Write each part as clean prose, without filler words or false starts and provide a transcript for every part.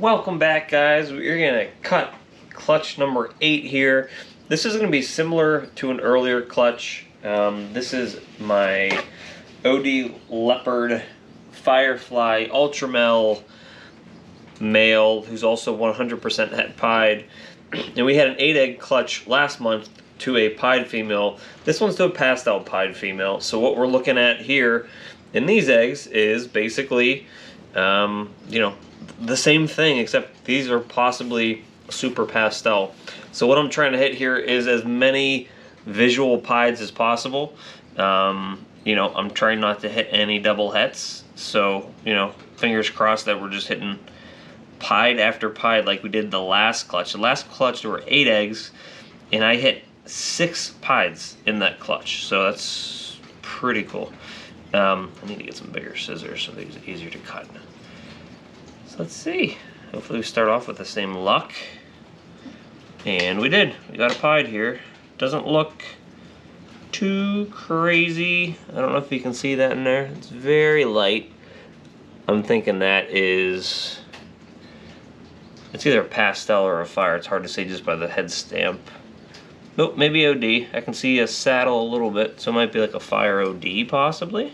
Welcome back, guys. We're gonna cut clutch number 8 here. This is gonna be similar to an earlier clutch. This is my OD Leopard Firefly Ultramel male, who's also 100% het pied. And we had an 8-egg clutch last month to a pied female. This one's to a pastel pied female. So what we're looking at here in these eggs is basically, the same thing, except these are possibly super pastel. So what I'm trying to hit here is as many visual pieds as possible. I'm trying not to hit any double hets. So, fingers crossed that we're just hitting pied after pied like we did the last clutch. The last clutch there were 8 eggs, and I hit 6 pieds in that clutch. So that's pretty cool. I need to get some bigger scissors so these are easier to cut. So let's see. Hopefully we start off with the same luck. And we did. We got a pied here. Doesn't look too crazy. I don't know if you can see that in there. It's very light. I'm thinking that is... it's either a pastel or a fire. It's hard to say just by the head stamp. Nope, maybe OD. I can see a saddle a little bit, so it might be like a fire OD possibly.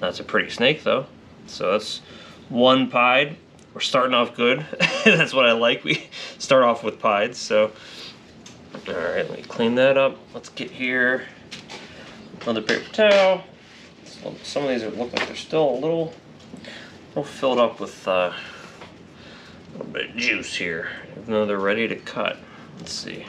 That's a pretty snake though. So that's one pied. We're starting off good. That's what I like. We start off with pieds. So, all right, let me clean that up. Let's get here. Another paper towel. Some of these look like they're still a little filled up with a little bit of juice here, even though they're ready to cut. Let's see.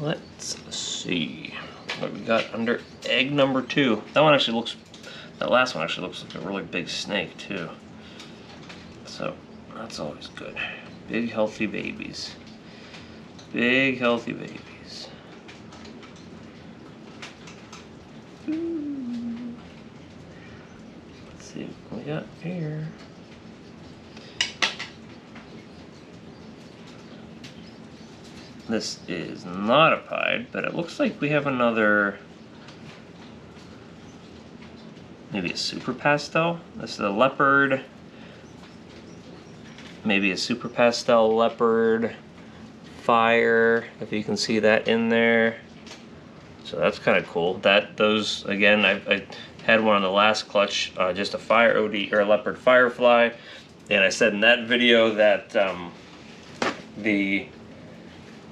Let's see what we got under egg number 2. That last one actually looks like a really big snake too. So that's always good. Big healthy babies. Big healthy babies. Let's see what we got here. This is not a pied, but it looks like we have another, maybe a super pastel. This is a leopard. Maybe a super pastel leopard fire, if you can see that in there. So that's kind of cool. Those again, I had one on the last clutch, just a fire OD or a leopard firefly, and I said in that video that the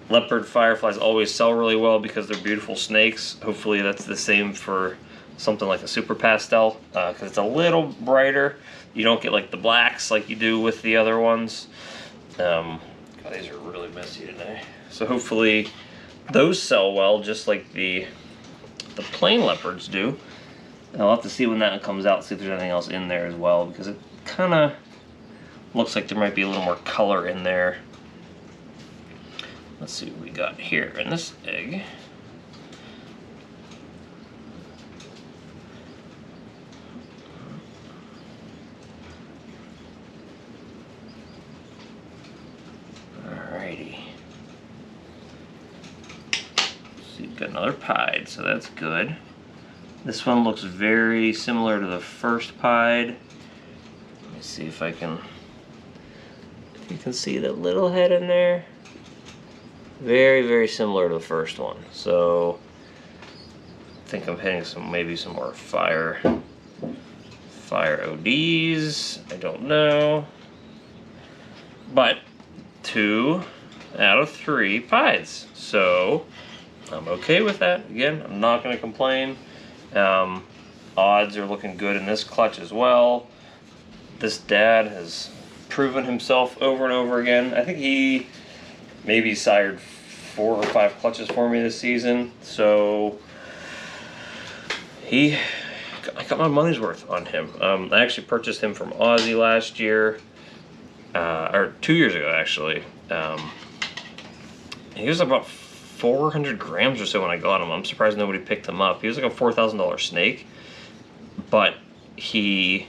leopard fireflies always sell really well because they're beautiful snakes. Hopefully that's the same for something like a super pastel, because it's a little brighter. You don't get like the blacks like you do with the other ones. God, these are really messy today. So hopefully those sell well, just like the plain leopards do. And I'll have to see when that one comes out, see if there's anything else in there as well, because it kind of looks like there might be a little more color in there. Let's see what we got here in this egg. Alrighty. So you've got another pied, so that's good. This one looks very similar to the first pied. Let me see if you can see that little head in there. Very, very similar to the first one. So I think I'm hitting maybe some more fire ODs. I don't know. But 2 out of 3 pieds. So I'm okay with that. Again, I'm not going to complain. Odds are looking good in this clutch as well. This dad has proven himself over and over again. I think he maybe sired 4 or 5 clutches for me this season. So I got my money's worth on him. I actually purchased him from Aussie last year. Or 2 years ago actually. He was about 400 grams or so when I got him. I'm surprised nobody picked him up. He was like a $4,000 snake, but he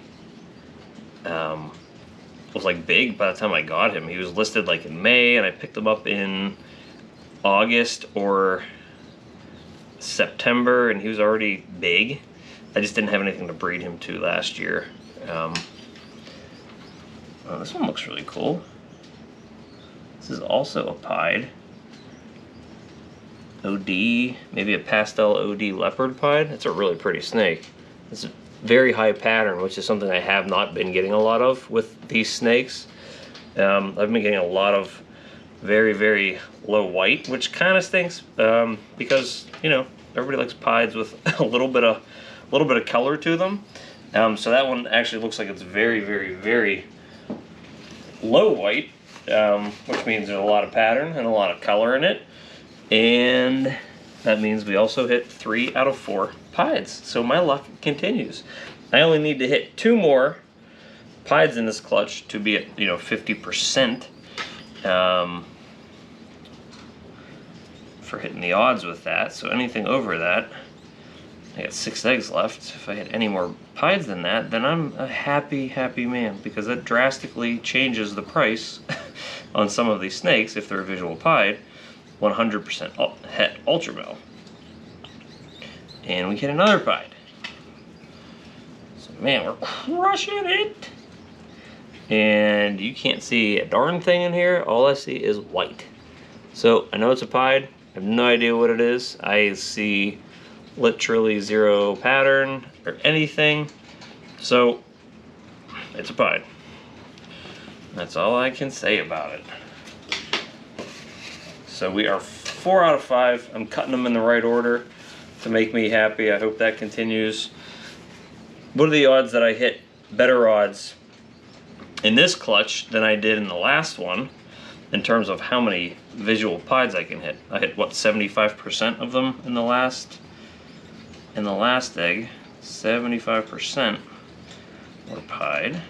was like big by the time I got him. He was listed like in May, and I picked him up in August or September, and he was already big. I just didn't have anything to breed him to last year. Oh, this one looks really cool. This is also a pied. OD, maybe a pastel OD leopard pied. It's a really pretty snake. It's a very high pattern, which is something I have not been getting a lot of with these snakes. I've been getting a lot of very, very low white, which kind of stinks because, you know, everybody likes pieds with a little bit of color to them. So that one actually looks like it's very, very, very low white, which means there's a lot of pattern and a lot of color in it. And that means we also hit 3 out of 4 pieds. So my luck continues. I only need to hit 2 more pieds in this clutch to be at, you know, 50% for hitting the odds with that. So anything over that, I got 6 eggs left. If I hit any more pieds than that, then I'm a happy, happy man, because that drastically changes the price on some of these snakes if they're a visual pied. 100% het ultramel. And we get another pied. So man, we're crushing it. And you can't see a darn thing in here. All I see is white. So I know it's a pied. I have no idea what it is. I see literally 0 pattern or anything. So it's a pied. That's all I can say about it. So we are 4 out of 5. I'm cutting them in the right order to make me happy. I hope that continues. What are the odds that I hit better odds in this clutch than I did in the last one in terms of how many visual pieds I can hit? I hit, what, 75% of them in the last egg. 75% were pied.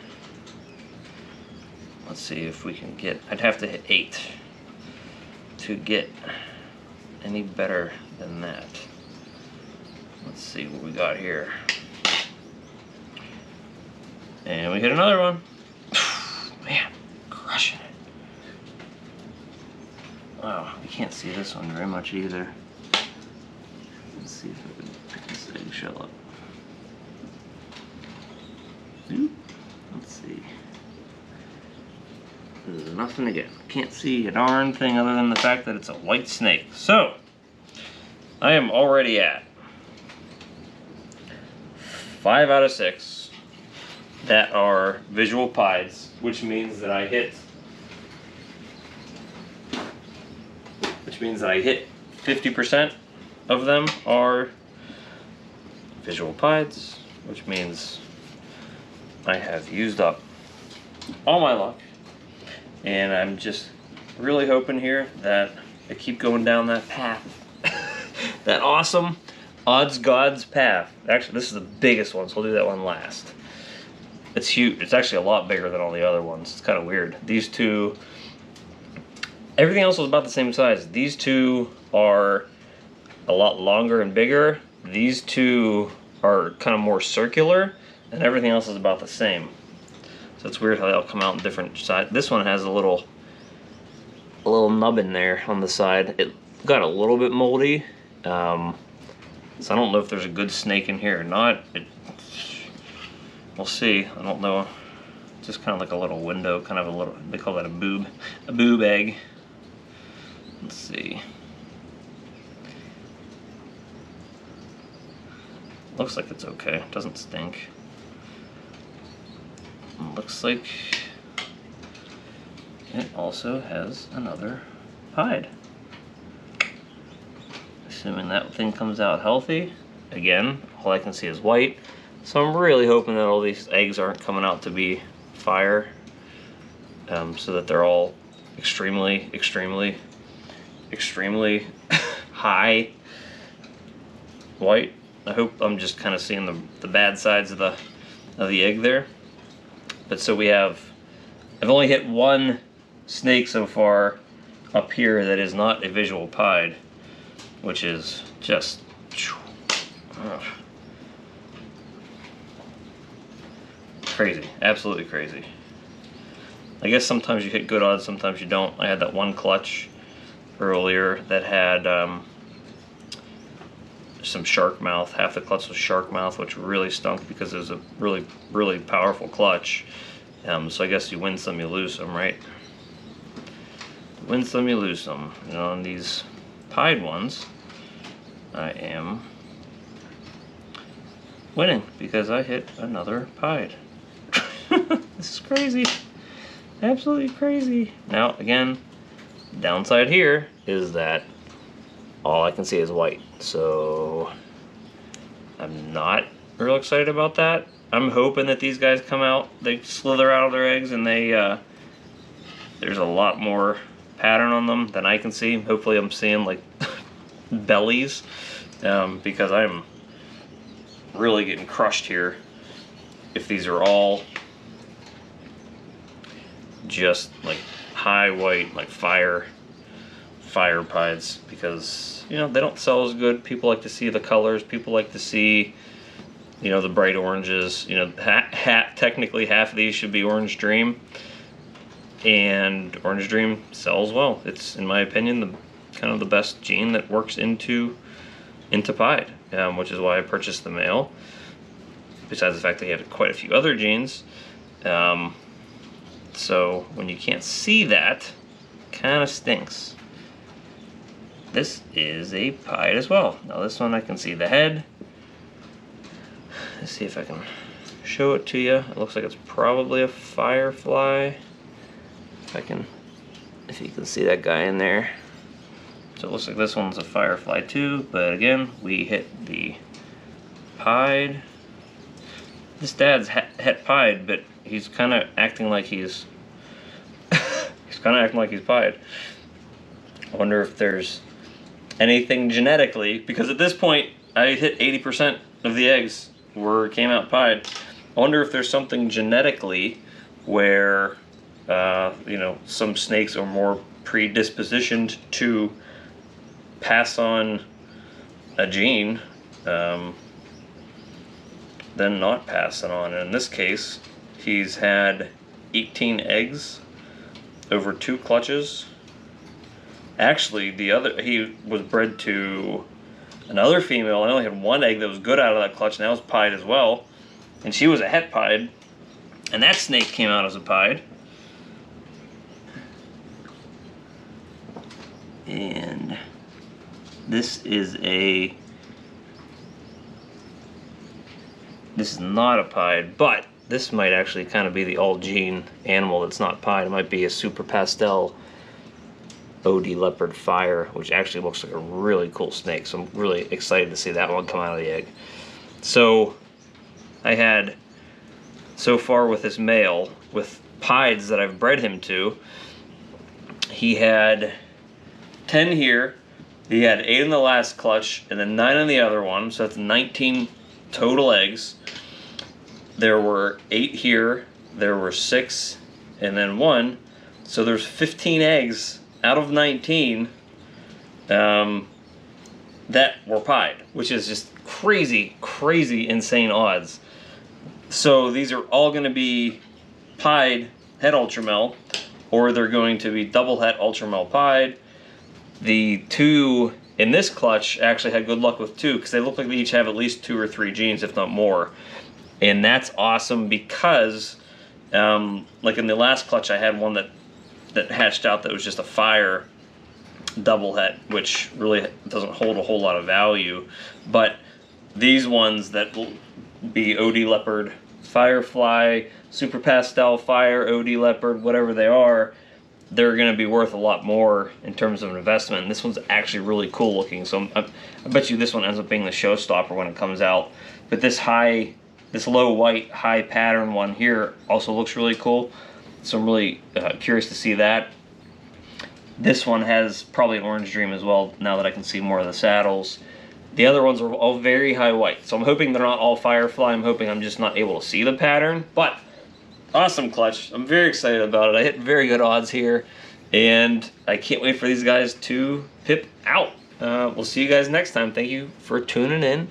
Let's see if we can get, I'd have to hit 8 to get any better than that. Let's see what we got here. And we hit another one. Man, crushing it. Wow, you can't see this one very much either. Let's see if I can pick this eggshell up. Let's see. There's nothing again. Can't see a darn thing other than the fact that it's a white snake. So, I am already at 5 out of 6 that are visual pieds, which means that I hit 50% of them are visual pieds, which means I have used up all my luck. And I'm just really hoping here that I keep going down that path. That awesome odds gods path. Actually, this is the biggest one, so I'll do that one last. It's huge. It's actually a lot bigger than all the other ones. It's kind of weird. These two, everything else was about the same size. These two are a lot longer and bigger. These two are kind of more circular, and everything else is about the same. So it's weird how they all come out in different sides. This one has a little nub in there on the side. It got a little bit moldy. So I don't know if there's a good snake in here or not. We'll see. I don't know. Just kind of like a little window, kind of a little, they call that a boob egg. Let's see. Looks like it's okay. Doesn't stink. Looks like it also has another pied. Assuming that thing comes out healthy. Again, all I can see is white. So I'm really hoping that all these eggs aren't coming out to be fire. So that they're all extremely, extremely, extremely high white. I hope I'm just kind of seeing the bad sides of the egg there. But so I've only hit 1 snake so far up here that is not a visual pied, which is just crazy, absolutely crazy. I guess sometimes you hit good odds, sometimes you don't. I had that one clutch earlier that had some shark mouth. Half the clutch was shark mouth, which really stunk because it was a really, really powerful clutch. So I guess you win some, you lose some, right? Win some, you lose some. And on these pied ones, I am winning because I hit another pied. This is crazy. Absolutely crazy. Now, again, downside here is that all I can see is white. So I'm not real excited about that. I'm hoping that these guys come out, they slither out of their eggs, and they there's a lot more pattern on them than I can see. Hopefully I'm seeing like bellies, because I'm really getting crushed here if these are all just like high white, like fire pieds, because you know they don't sell as good. People like to see the colors. People like to see, you know, the bright oranges. You know, technically half of these should be Orange Dream, and Orange Dream sells well. It's, in my opinion, the kind of the best gene that works into pied, which is why I purchased the male. Besides the fact that he had quite a few other genes. So when you can't see that, kind of stinks. This is a pied as well. Now this one I can see the head. Let's see if I can show it to you. It looks like it's probably a firefly. If you can see that guy in there. So it looks like this one's a firefly too, but again, we hit the pied. This dad's het pied, but he's kind of acting like he's pied. I wonder if there's anything genetically, because at this point I hit 80% of the eggs came out pied. I wonder if there's something genetically where you know, some snakes are more predispositioned to pass on a gene than not pass it on. And in this case, he's had 18 eggs over 2 clutches. Actually, he was bred to another female. I only had 1 egg that was good out of that clutch, and that was pied as well. And she was a het pied, and that snake came out as a pied. And this is not a pied, but this might actually kind of be the all gene animal that's not pied. It might be a super pastel OD leopard fire, which actually looks like a really cool snake. So I'm really excited to see that one come out of the egg. So I had, so far with this male, with pieds that I've bred him to, he had 10 here, he had 8 in the last clutch, and then 9 in the other one, so that's 19 total eggs. There were 8 here, there were 6, and then 1, so there's 15 eggs out of 19 that were pied, which is just crazy, insane odds. So these are all going to be pied het ultramel, or they're going to be double het ultramel pied. The 2 in this clutch actually had good luck with 2, because they look like they each have at least 2 or 3 genes, if not more. And that's awesome because, like in the last clutch, I had one that hatched out that was just a fire double het, which really doesn't hold a whole lot of value. But these ones that will be OD leopard, firefly, super pastel fire, OD leopard, whatever they are, they're going to be worth a lot more in terms of an investment. And this one's actually really cool looking, so I bet you this one ends up being the showstopper when it comes out. But this low white, high pattern one here also looks really cool, so I'm really curious to see that. This one has probably an Orange Dream as well, now that I can see more of the saddles. The other ones are all very high white, so I'm hoping they're not all firefly. I'm hoping I'm just not able to see the pattern, but awesome clutch. I'm very excited about it. I hit very good odds here, and I can't wait for these guys to pip out. We'll see you guys next time. Thank you for tuning in.